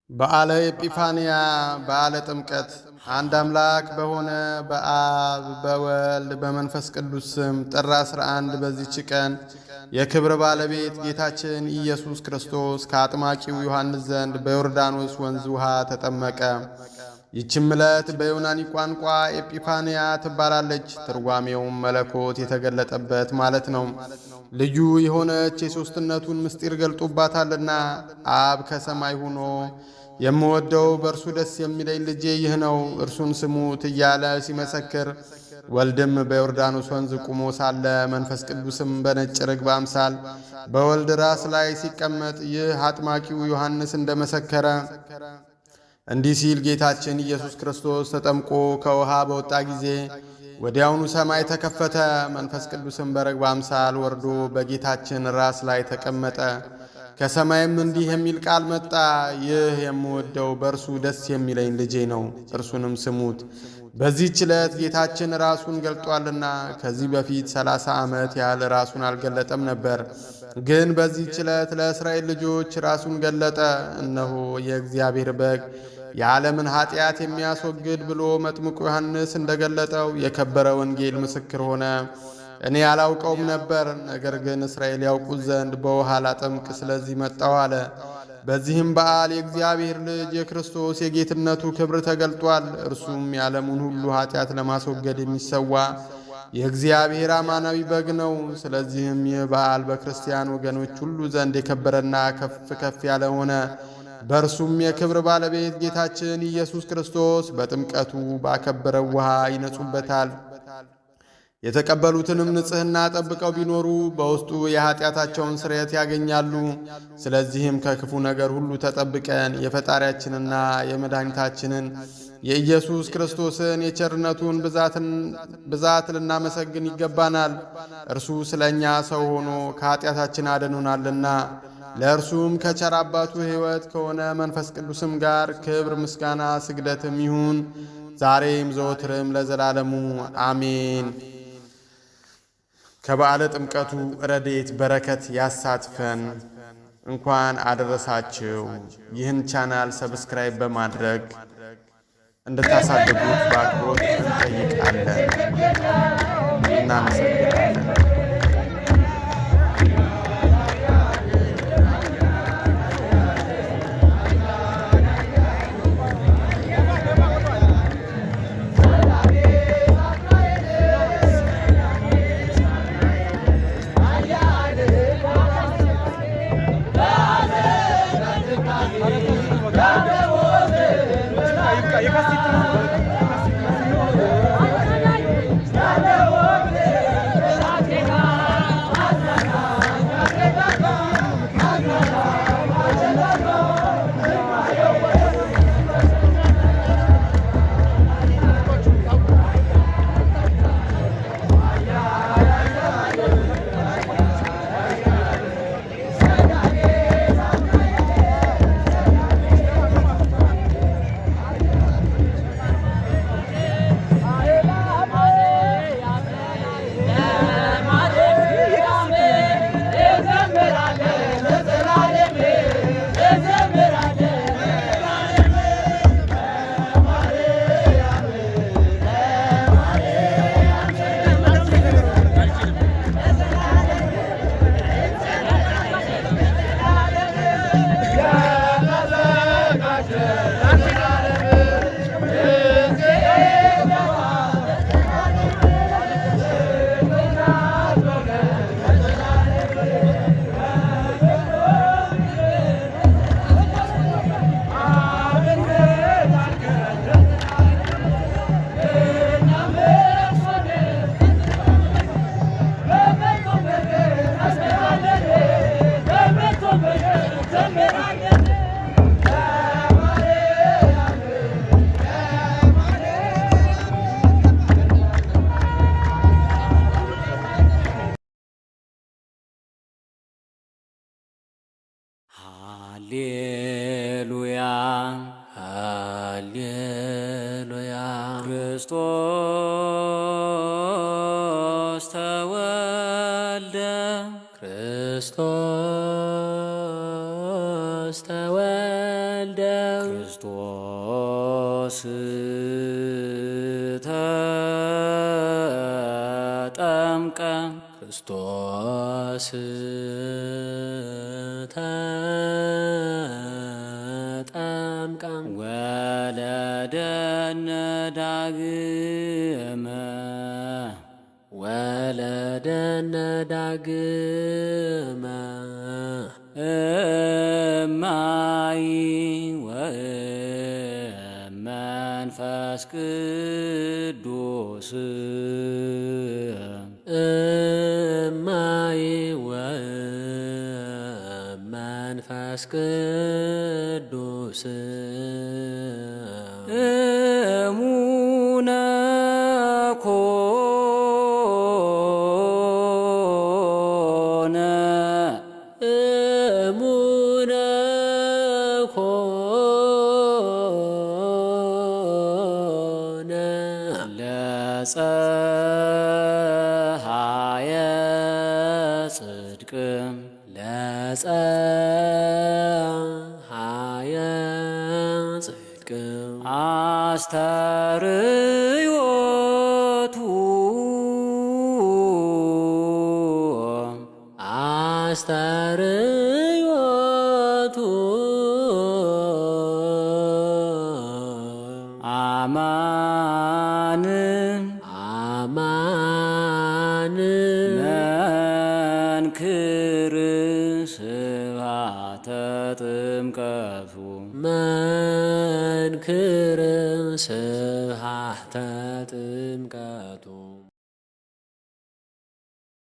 በዓለ ኤጲፋንያ በዓለ ጥምቀት አንድ አምላክ በሆነ በአብ በወልድ በመንፈስ ቅዱስ ስም ጥር 11 በዚች ቀን የክብር ባለቤት ጌታችን ኢየሱስ ክርስቶስ ከአጥማቂው ዮሐንስ ዘንድ በዮርዳኖስ ወንዝ ውሃ ተጠመቀ። ይህችም ዕለት በዮናኒ ቋንቋ ኤጲፋንያ ትባላለች። ትርጓሜውም መለኮት የተገለጠበት ማለት ነው። ልዩ የሆነች የሦስትነቱን ምስጢር ገልጦባታልና አብ ከሰማይ ሆኖ የምወደው በእርሱ ደስ የሚለኝ ልጄ ይህ ነው፣ እርሱን ስሙት እያለ ሲመሰክር፣ ወልድም በዮርዳኖስ ወንዝ ቁሞ ሳለ መንፈስ ቅዱስም በነጭ ርግብ አምሳል በወልድ ራስ ላይ ሲቀመጥ ይህ አጥማቂው ዮሐንስ እንደመሰከረ እንዲህ ሲል ጌታችን ኢየሱስ ክርስቶስ ተጠምቆ ከውሃ በወጣ ጊዜ ወዲያውኑ ሰማይ ተከፈተ፣ መንፈስ ቅዱስም በርግብ አምሳል ወርዶ በጌታችን ራስ ላይ ተቀመጠ። ከሰማይም እንዲህ የሚል ቃል መጣ፣ ይህ የምወደው በእርሱ ደስ የሚለኝ ልጄ ነው፣ እርሱንም ስሙት። በዚህች ዕለት ጌታችን ራሱን ገልጧልና ከዚህ በፊት 30 ዓመት ያህል ራሱን አልገለጠም ነበር። ግን በዚህች ዕለት ለእስራኤል ልጆች ራሱን ገለጠ። እነሆ የእግዚአብሔር በግ የዓለምን ኀጢአት የሚያስወግድ ብሎ መጥምቁ ዮሐንስ እንደገለጠው የከበረ ወንጌል ምስክር ሆነ። እኔ ያላውቀውም ነበር፣ ነገር ግን እስራኤል ያውቁት ዘንድ በውሃ ላጠምቅ ስለዚህ መጣሁ አለ። በዚህም በዓል የእግዚአብሔር ልጅ የክርስቶስ የጌትነቱ ክብር ተገልጧል። እርሱም የዓለሙን ሁሉ ኀጢአት ለማስወገድ የሚሰዋ የእግዚአብሔር አማናዊ በግ ነው። ስለዚህም ይህ በዓል በክርስቲያን ወገኖች ሁሉ ዘንድ የከበረና ከፍ ከፍ ያለ ሆነ። በእርሱም የክብር ባለቤት ጌታችን ኢየሱስ ክርስቶስ በጥምቀቱ ባከበረው ውሃ ይነጹበታል። የተቀበሉትንም ንጽሕና ጠብቀው ቢኖሩ በውስጡ የኀጢአታቸውን ስርየት ያገኛሉ። ስለዚህም ከክፉ ነገር ሁሉ ተጠብቀን የፈጣሪያችንና የመድኃኒታችንን የኢየሱስ ክርስቶስን የቸርነቱን ብዛት ልናመሰግን ይገባናል። እርሱ ስለ እኛ ሰው ሆኖ ከኀጢአታችን አድኖናልና። ለእርሱም ከቸር አባቱ ሕይወት ከሆነ መንፈስ ቅዱስም ጋር ክብር፣ ምስጋና፣ ስግደትም ይሁን ዛሬም ዘወትርም ለዘላለሙ አሜን። ከበዓለ ጥምቀቱ ረድኤት በረከት ያሳትፈን። እንኳን አደረሳችሁ። ይህን ቻናል ሰብስክራይብ በማድረግ እንድታሳድጉት በአክብሮት እንጠይቃለን። እናመሰግናለን። ክርስቶስ ተጠምቀ ክርስቶስ ተጠምቀ ወለደነ ዳግመ ወለደነ ዳግመ እማይ ወመንፈስ ቅዱስ እማይ ወመንፈስ ቅዱስ እሙነ ኮነ እሙነ ኮነ ለፀሐየ ጽድቅ ለፀሐየ ጽድቅ አስተርዮቱ አስተርዮቱ አማን አማን መንክር ስብሐተ ጥምቀቱ መንክር